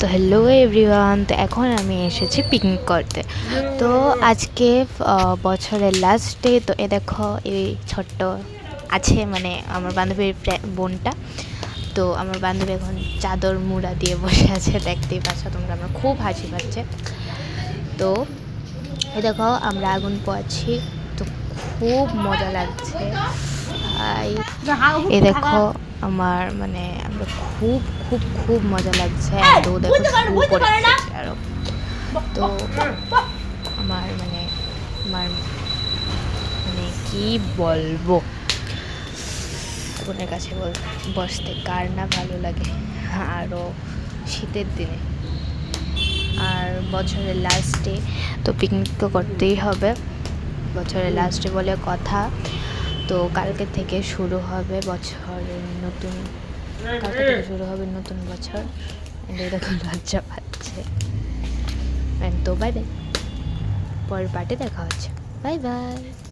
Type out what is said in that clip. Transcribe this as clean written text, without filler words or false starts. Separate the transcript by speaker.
Speaker 1: তো hello everyone, তো এখন আমি এসেছি পিকনিক করতে। তো আজকে বছরের লাস্ট ডে। তো দেখো এই ছোট্ট আছে মানে আমার বান্ধবীর বোনটা। তো আমার বান্ধবী এখন চাদর মুড়া দিয়ে বসে আছে, দেখতেই পাচ্ছ তোমরা, আমার খুব হাসি পাচ্ছে। তো দেখো আমরা আগুন পোয়াচ্ছি, তো খুব মজা লাগছে। এই দেখো আমার মানে আমরা খুব খুব খুব মজা লাগছে। তো দেখো আরো, তো আমার মানে আমার মানে কি বলবো, আগুনের কাছে বসতে কার না ভালো লাগে, আরও শীতের দিনে। আর বছরের লাস্টে তো পিকনিক তো করতেই হবে, বছরের লাস্টে বলে কথা। তো কালকে থেকে শুরু হবে বছরের নতুন, কালকে থেকে শুরু হবে নতুন বছর। এরকম লজ্জা পাচ্ছে। তো বাই বাই, পরের পার্টে দেখা হচ্ছে। Bye bye.